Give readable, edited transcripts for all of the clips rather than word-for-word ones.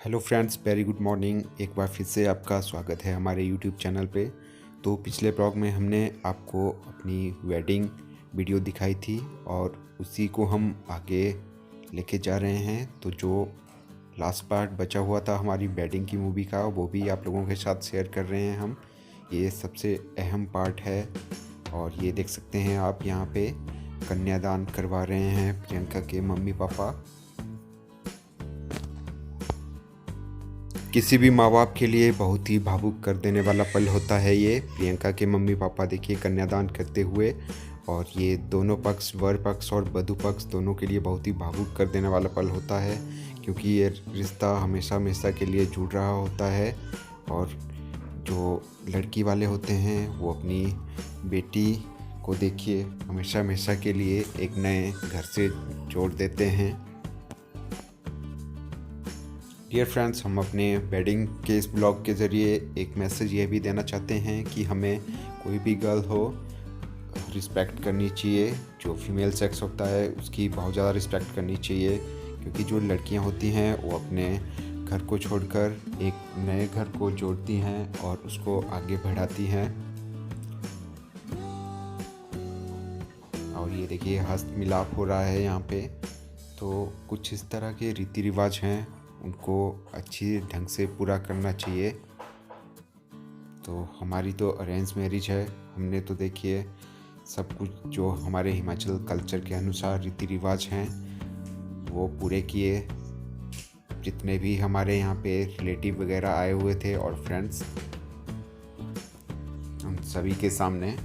Hello friends, very good morning. एक बार फिर से आपका स्वागत है हमारे यूट्यूब चैनल पे। तो पिछले ब्लॉग में हमने आपको अपनी वेडिंग वीडियो दिखाई थी और उसी को हम आगे लेके जा रहे हैं। तो जो लास्ट पार्ट बचा हुआ था हमारी वेडिंग की मूवी का, वो भी आप लोगों के साथ शेयर कर रहे हैं हम। ये सबसे अहम पार्ट है और ये देख सकते हैं आप, यहाँ पे कन्यादान करवा रहे हैं प्रियंका के मम्मी पापा। किसी भी माँ बाप के लिए बहुत ही भावुक कर देने वाला पल होता है ये। प्रियंका के मम्मी पापा देखिए कन्यादान करते हुए, और ये दोनों पक्ष, वर पक्ष और वधू पक्ष, दोनों के लिए बहुत ही भावुक कर देने वाला पल होता है, क्योंकि ये रिश्ता हमेशा हमेशा के लिए जुड़ रहा होता है। और जो लड़की वाले होते हैं वो अपनी बेटी को देखिए हमेशा हमेशा के लिए एक नए घर से जोड़ देते हैं। डियर फ्रेंड्स, हम अपने वेडिंग के इस ब्लॉग के ज़रिए एक मैसेज ये भी देना चाहते हैं कि हमें कोई भी गर्ल हो, रिस्पेक्ट करनी चाहिए। जो फीमेल सेक्स होता है उसकी बहुत ज़्यादा रिस्पेक्ट करनी चाहिए, क्योंकि जो लड़कियां होती हैं वो अपने घर को छोड़कर एक नए घर को जोड़ती हैं और उसको आगे बढ़ाती हैं। और ये देखिए हस्त मिलाप हो रहा है यहाँ पे। तो कुछ इस तरह के रीति रिवाज हैं, उनको अच्छी ढंग से पूरा करना चाहिए। तो हमारी तो अरेंज मैरिज है, हमने तो देखिए सब कुछ जो हमारे हिमाचल कल्चर के अनुसार रीति रिवाज हैं वो पूरे किए। जितने भी हमारे यहाँ पे रिलेटिव वगैरह आए हुए थे और फ्रेंड्स, हम सभी के सामने।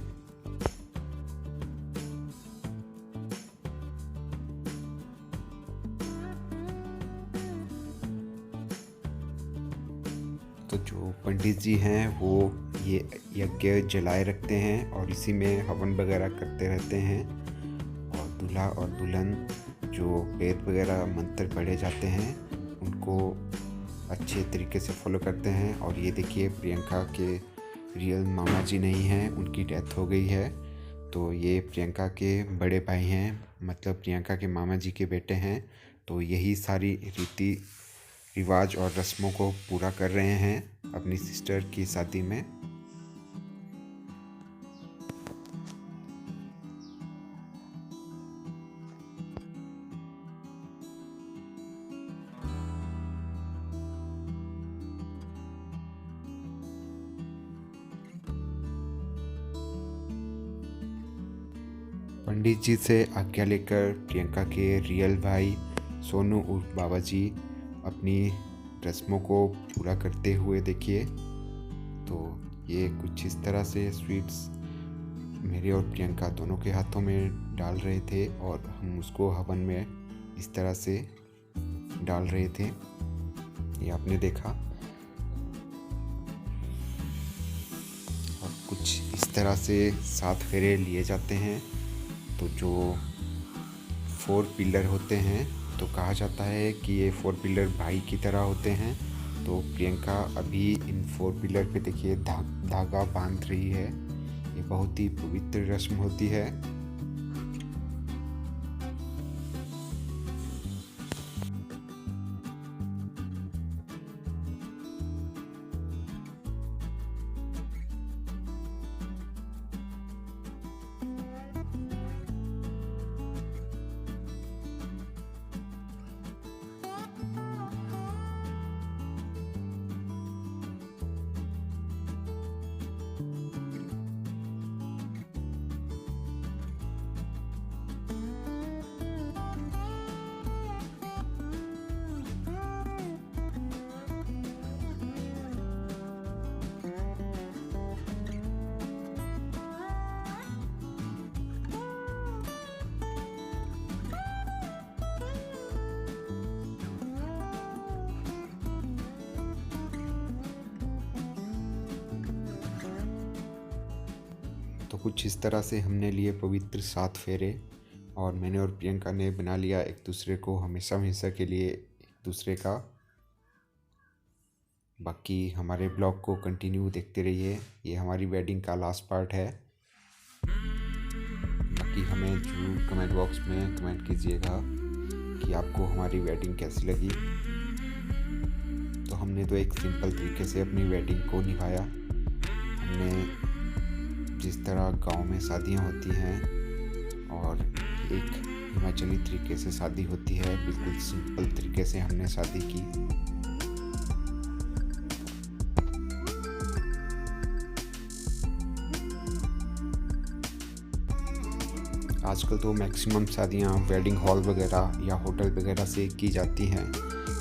तो जो पंडित जी हैं वो ये यज्ञ जलाए रखते हैं और इसी में हवन वगैरह करते रहते हैं। और दूल्हा और दुल्हन जो वेद वगैरह मंत्र पढ़े जाते हैं उनको अच्छे तरीके से फॉलो करते हैं। और ये देखिए प्रियंका के रियल मामा जी नहीं हैं, उनकी डेथ हो गई है। तो ये प्रियंका के बड़े भाई हैं, मतलब प्रियंका के मामा जी के बेटे हैं। तो यही सारी रीति रिवाज और रस्मों को पूरा कर रहे हैं अपनी सिस्टर की शादी में। पंडित जी से आज्ञा लेकर प्रियंका के रियल भाई सोनू उर्फ बाबा जी अपनी रस्मों को पूरा करते हुए देखिए। तो ये कुछ इस तरह से स्वीट्स मेरे और प्रियंका दोनों के हाथों में डाल रहे थे और हम उसको हवन में इस तरह से डाल रहे थे, ये आपने देखा। और कुछ इस तरह से 7 फेरे लिए जाते हैं। तो जो 4 पिलर होते हैं, तो कहा जाता है कि ये 4 पिलर भाई की तरह होते हैं। तो प्रियंका अभी इन 4 पिलर पे देखिए धागा बांध रही है। ये बहुत ही पवित्र रस्म होती है। तो कुछ इस तरह से हमने लिए पवित्र 7 फेरे, और मैंने और प्रियंका ने बना लिया एक दूसरे को हमेशा हमेशा के लिए एक दूसरे का। बाकी हमारे ब्लॉग को कंटिन्यू देखते रहिए, ये हमारी वेडिंग का लास्ट पार्ट है। बाकी हमें जरूर कमेंट बॉक्स में कमेंट कीजिएगा कि आपको हमारी वेडिंग कैसी लगी। हमने तो एक सिंपल तरीके से अपनी वेडिंग को निभाया। हमने जिस तरह गांव में शादियां होती हैं और एक हिमाचली तरीके से शादी होती है, बिल्कुल सिंपल तरीके से हमने शादी की। आजकल तो मैक्सिमम शादियां वेडिंग हॉल वगैरह या होटल वगैरह से की जाती हैं,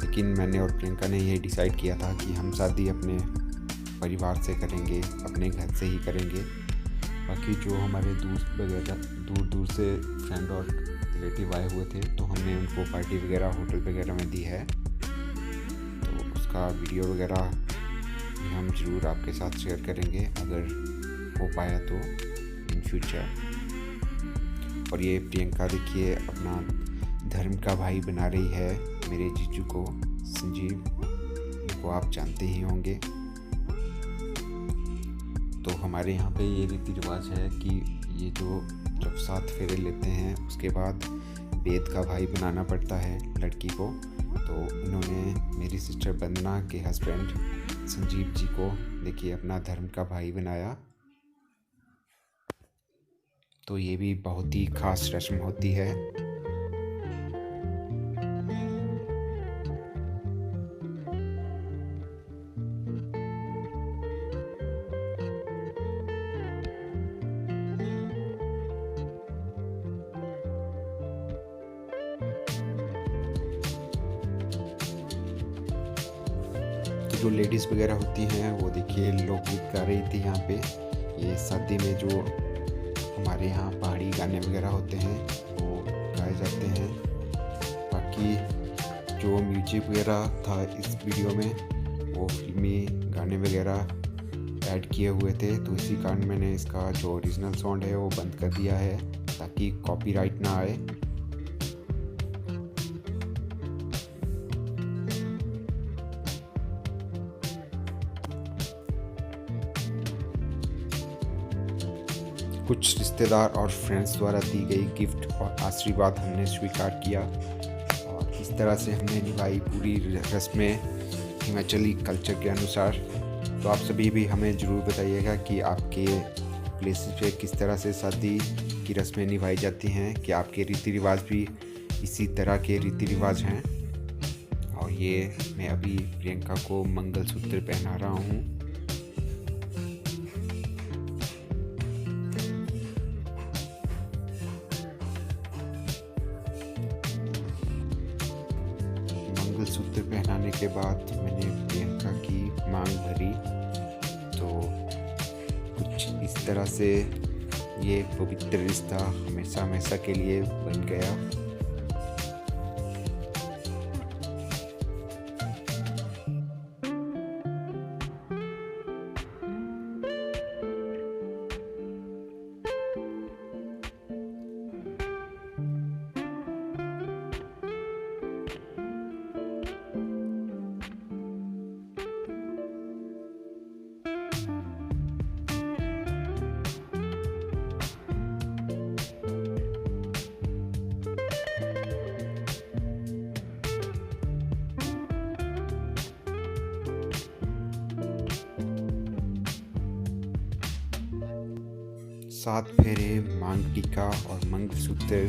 लेकिन मैंने और प्रियंका ने ये डिसाइड किया था कि हम शादी अपने परिवार से करेंगे, अपने घर से ही करेंगे। बाकी जो हमारे दोस्त वगैरह दूर से फ्रेंड और रिलेटिव आए हुए थे, तो हमने उनको पार्टी वगैरह होटल वगैरह में दी है। तो उसका वीडियो वगैरह भी हम ज़रूर आपके साथ शेयर करेंगे अगर हो पाया तो इन फ्यूचर। और ये प्रियंका देखिए अपना धर्म का भाई बना रही है मेरे जीजू को, संजीव, इनको आप जानते ही होंगे। तो हमारे यहाँ पे ये रीति रिवाज है कि ये जो जब 7 फेरे लेते हैं उसके बाद बेद का भाई बनाना पड़ता है लड़की को। तो इन्होंने मेरी सिस्टर वंदना के हस्बैंड संजीव जी को देखिए अपना धर्म का भाई बनाया। तो ये भी बहुत ही खास रस्म होती है। तो जो लेडीज़ वगैरह होती हैं वो देखिए लोकगीत गा रही थी यहाँ पे। ये शादी में जो हमारे यहाँ पहाड़ी गाने वगैरह होते हैं वो गाए जाते हैं। बाकी जो म्यूजिक वगैरह था इस वीडियो में वो फिल्मी गाने वगैरह ऐड किए हुए थे, तो इसी कारण मैंने इसका जो ओरिजिनल साउंड है वो बंद कर दिया है ताकि कॉपीराइट ना आए। कुछ रिश्तेदार और फ्रेंड्स द्वारा दी गई गिफ्ट और आशीर्वाद हमने स्वीकार किया और इस तरह से हमने निभाई पूरी रस्में हिमाचली कल्चर के अनुसार। तो आप सभी भी हमें ज़रूर बताइएगा कि आपके प्लेसेस पे किस तरह से शादी की रस्में निभाई जाती हैं, कि आपके रीति रिवाज भी इसी तरह के रीति रिवाज हैं। और ये मैं अभी प्रियंका को मंगलसूत्र पहना रहा हूँ। मंगलसूत्र पहनाने के बाद मैंने प्रियंका की मांग भरी, तो कुछ इस तरह से ये पवित्र रिश्ता हमेशा हमेशा के लिए बन गया। सात फेरे, मांग टीका और मंगलसूत्र,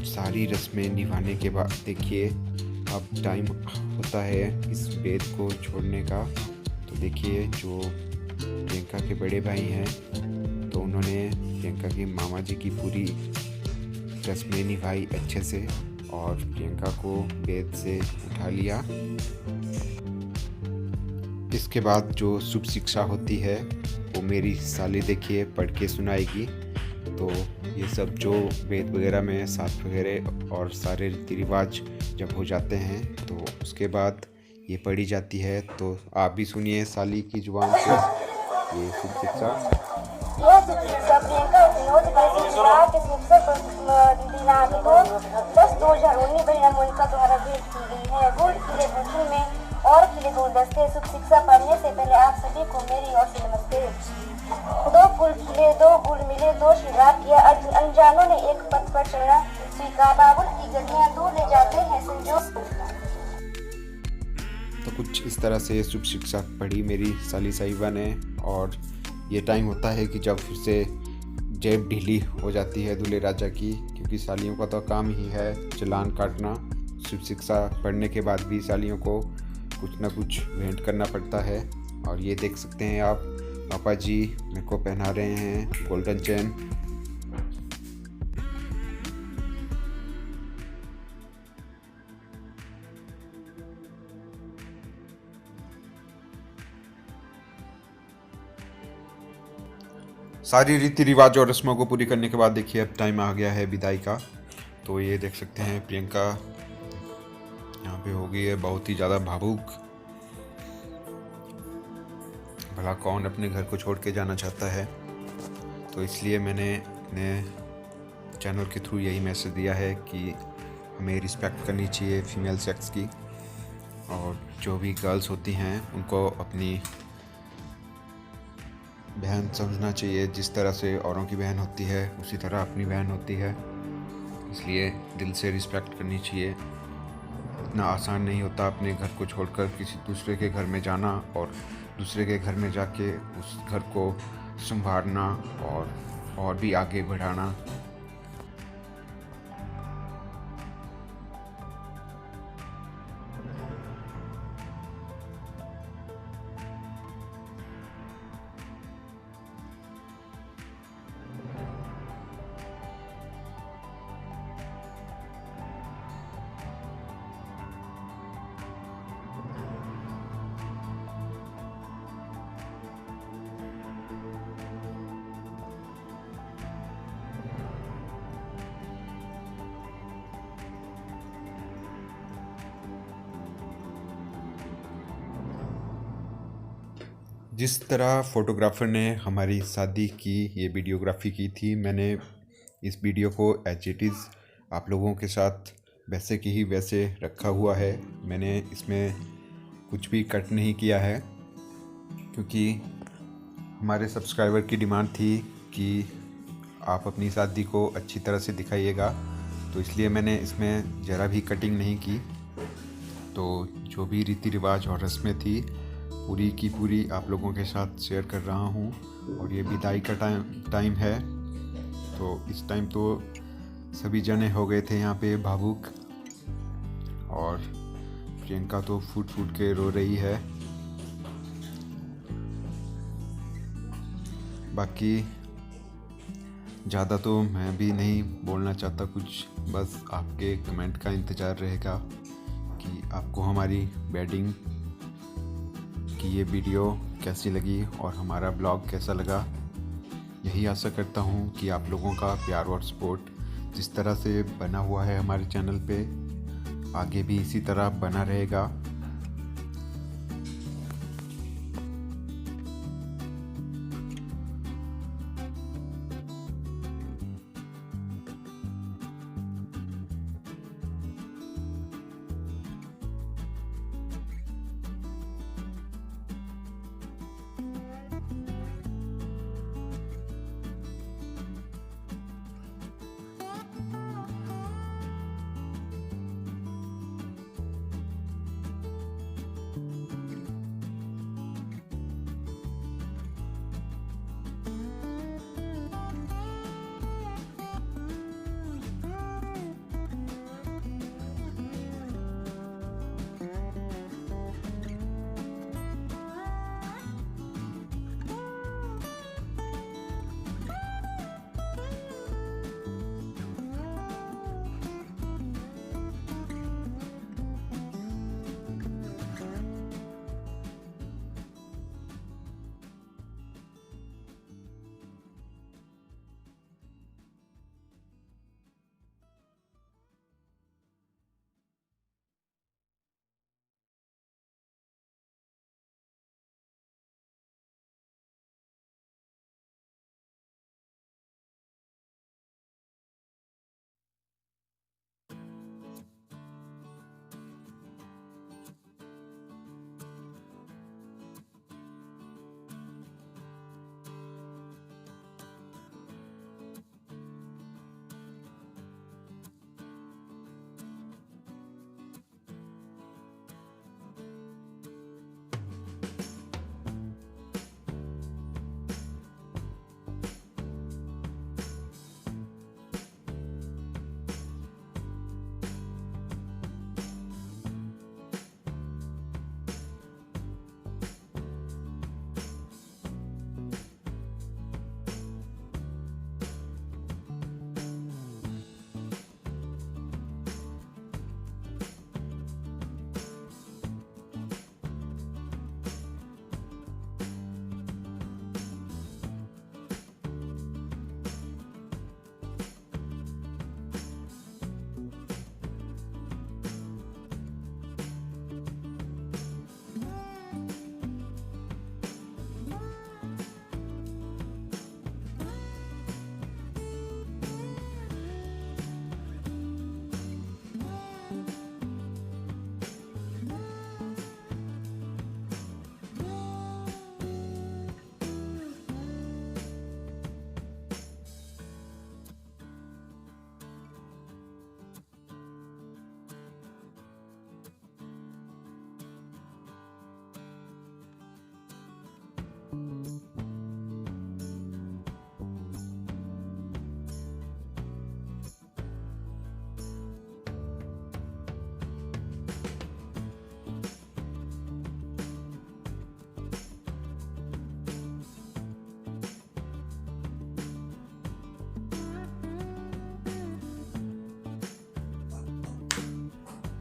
सारी रस्में निभाने के बाद देखिए अब टाइम होता है इस बेद को छोड़ने का। तो देखिए जो प्रियंका के बड़े भाई हैं, तो उन्होंने प्रियंका के मामा जी की पूरी रस्में निभाई अच्छे से और प्रियंका को बेद से उठा लिया। इसके बाद जो शुभ शिक्षा होती है वो मेरी साली देखिए पढ़ के सुनाएगी। तो ये सब जो वेद वगैरह में साथ वगैरह और सारे रीति रिवाज जब हो जाते हैं तो उसके बाद ये पढ़ी जाती है। तो आप भी सुनिए साली की जुबान से ये शुभ शिक्षा। यह शुभ शिक्षा प्रियंका दिनांक 10/2019 बहिरमुल्का द्वारा भेंट की गई है। गोल्ड किले भूषण में और किले गुलदस्ते शुभ शिक्षा पढ़ने से पहले आप सभी को मेरी ओर से नमस्ते। 2 फूल खिले, 2 गुल मिले, 2 श्रृंगार किया, अनजानों ने एक पथ पर चढ़ना स्वीकार। बाबुल की गलियां दूर ले जाते हैं संजोग। तो कुछ इस तरह से शुभ शिक्षा पढ़ी मेरी साली साहिबा ने। और ये टाइम होता है कि जब फिर से जेब ढीली हो जाती है दूल्हे राजा की, क्योंकि सालियों का तो काम ही है चालान काटना। शुभ शिक्षा पढ़ने के बाद भी सालियों को कुछ ना कुछ भेंट करना पड़ता है। और ये देख सकते हैं आप, पापा जी मेरे को पहना रहे हैं गोल्डन चेन। सारी रीति रिवाज और रस्मों को पूरी करने के बाद देखिए अब टाइम आ गया है विदाई का। तो ये देख सकते हैं प्रियंका यहाँ पे हो गई है बहुत ही ज़्यादा भावुक। भला कौन अपने घर को छोड़ के जाना चाहता है। तो इसलिए मैंने अपने चैनल के थ्रू यही मैसेज दिया है कि हमें रिस्पेक्ट करनी चाहिए फीमेल सेक्स की, और जो भी गर्ल्स होती हैं उनको अपनी बहन समझना चाहिए। जिस तरह से औरों की बहन होती है उसी तरह अपनी बहन होती है, इसलिए दिल से रिस्पेक्ट करनी चाहिए। इतना आसान नहीं होता अपने घर को छोड़कर किसी दूसरे के घर में जाना और दूसरे के घर में जाके उस घर को संभालना और भी आगे बढ़ाना। जिस तरह फोटोग्राफर ने हमारी शादी की ये वीडियोग्राफी की थी, मैंने इस वीडियो को एज इट इज़ आप लोगों के साथ वैसे की ही वैसे रखा हुआ है। मैंने इसमें कुछ भी कट नहीं किया है, क्योंकि हमारे सब्सक्राइबर की डिमांड थी कि आप अपनी शादी को अच्छी तरह से दिखाइएगा, तो इसलिए मैंने इसमें ज़रा भी कटिंग नहीं की। तो जो भी रीति रिवाज और रस्में थी पूरी की पूरी आप लोगों के साथ शेयर कर रहा हूँ। और ये विदाई का टाइम है, तो इस टाइम तो सभी जने हो गए थे यहाँ पे भावुक, और प्रियंका तो फूट फूट के रो रही है। बाकी ज़्यादा तो मैं भी नहीं बोलना चाहता कुछ, बस आपके कमेंट का इंतज़ार रहेगा कि आपको हमारी वेडिंग कि ये वीडियो कैसी लगी और हमारा ब्लॉग कैसा लगा। यही आशा करता हूँ कि आप लोगों का प्यार और सपोर्ट जिस तरह से बना हुआ है हमारे चैनल पे, आगे भी इसी तरह बना रहेगा।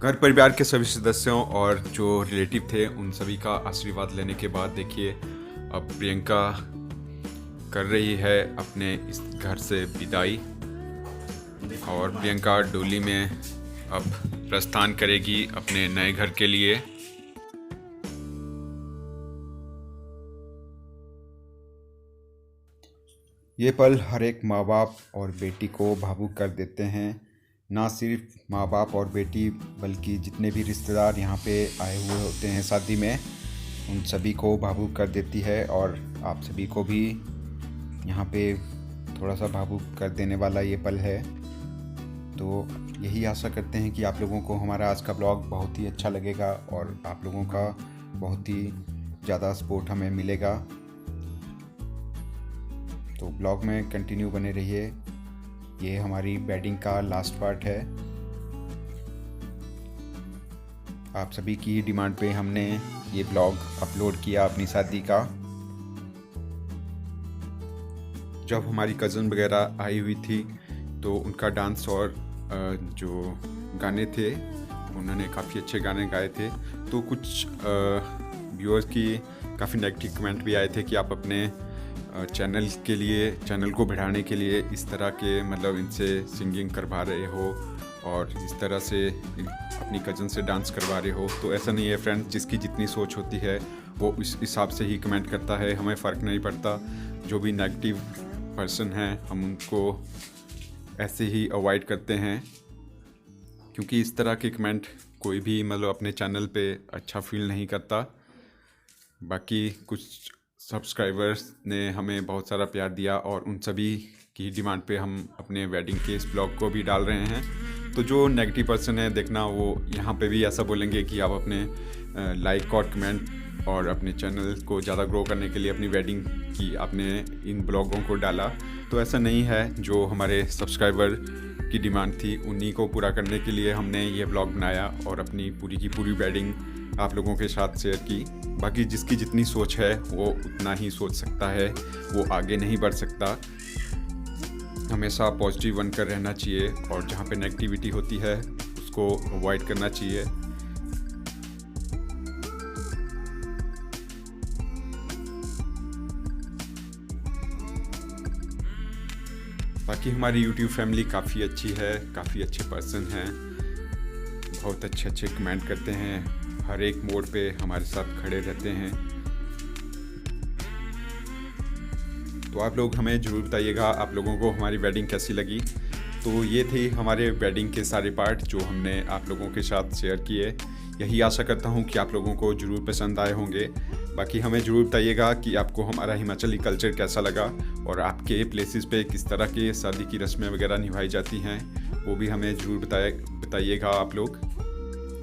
घर परिवार के सभी सदस्यों और जो रिलेटिव थे उन सभी का आशीर्वाद लेने के बाद देखिए अब प्रियंका कर रही है अपने इस घर से विदाई और प्रियंका डोली में अब प्रस्थान करेगी अपने नए घर के लिए। ये पल हर एक माँ बाप और बेटी को भावुक कर देते हैं। ना सिर्फ माँ बाप और बेटी बल्कि जितने भी रिश्तेदार यहाँ पे आए हुए होते हैं शादी में, उन सभी को भावुक कर देती है और आप सभी को भी यहाँ पे थोड़ा सा भावुक कर देने वाला ये पल है। तो यही आशा करते हैं कि आप लोगों को हमारा आज का ब्लॉग बहुत ही अच्छा लगेगा और आप लोगों का बहुत ही ज़्यादा सपोर्ट हमें मिलेगा। तो ब्लॉग में कंटिन्यू बने रहिए। ये हमारी वेडिंग का लास्ट पार्ट है। आप सभी की डिमांड पे हमने ये ब्लॉग अपलोड किया अपनी शादी का। जब हमारी कज़न वगैरह आई हुई थी तो उनका डांस और जो गाने थे उन्होंने काफ़ी अच्छे गाने गाए थे। तो कुछ व्यूअर्स की काफ़ी नेगेटिव कमेंट भी आए थे कि आप अपने चैनल के लिए, चैनल को बढ़ाने के लिए इस तरह के मतलब इनसे सिंगिंग करवा रहे हो और इस तरह से अपनी कज़न से डांस करवा रहे हो। तो ऐसा नहीं है फ्रेंड्स, जिसकी जितनी सोच होती है वो इस हिसाब से ही कमेंट करता है, हमें फ़र्क नहीं पड़ता। जो भी नेगेटिव पर्सन हैं हम उनको ऐसे ही अवॉइड करते हैं, क्योंकि इस तरह के कमेंट कोई भी मतलब अपने चैनल पे अच्छा फील नहीं करता। बाकी कुछ सब्सक्राइबर्स ने हमें बहुत सारा प्यार दिया और उन सभी की डिमांड पे हम अपने वेडिंग के इस ब्लॉग को भी डाल रहे हैं। तो जो नेगेटिव पर्सन है देखना, वो यहाँ पे भी ऐसा बोलेंगे कि आप अपने लाइक और कमेंट और अपने चैनल को ज़्यादा ग्रो करने के लिए अपनी वेडिंग की आपने इन ब्लॉगों को डाला। तो ऐसा नहीं है, जो हमारे सब्सक्राइबर की डिमांड थी उन्हीं को पूरा करने के लिए हमने ये ब्लॉग बनाया और अपनी पूरी की पूरी वेडिंग आप लोगों के साथ शेयर की। बाकी जिसकी जितनी सोच है वो उतना ही सोच सकता है, वो आगे नहीं बढ़ सकता। हमेशा पॉजिटिव बनकर रहना चाहिए और जहाँ पे नेगेटिविटी होती है उसको अवॉइड करना चाहिए। बाकी हमारी YouTube फैमिली काफ़ी अच्छी है, काफ़ी अच्छे पर्सन हैं, बहुत अच्छे अच्छे कमेंट करते हैं, हर एक मोड पे हमारे साथ खड़े रहते हैं। तो आप लोग हमें ज़रूर बताइएगा आप लोगों को हमारी वेडिंग कैसी लगी। तो ये थी हमारे वेडिंग के सारे पार्ट जो हमने आप लोगों के साथ शेयर किए। यही आशा करता हूँ कि आप लोगों को ज़रूर पसंद आए होंगे। बाकी हमें ज़रूर बताइएगा कि आपको हमारा हिमाचली कल्चर कैसा लगा और आपके प्लेसेस पे किस तरह के शादी की रस्में वगैरह निभाई जाती हैं, वो भी हमें ज़रूर बताइएगा आप लोग,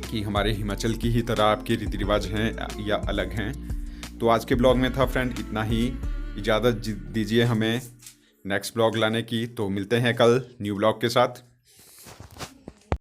कि हमारे हिमाचल की ही तरह आपके रीति रिवाज हैं या अलग हैं। तो आज के ब्लॉग में था फ्रेंड इतना ही। इजाज़त दीजिए हमें नेक्स्ट ब्लॉग लाने की। तो मिलते हैं कल न्यू ब्लॉग के साथ।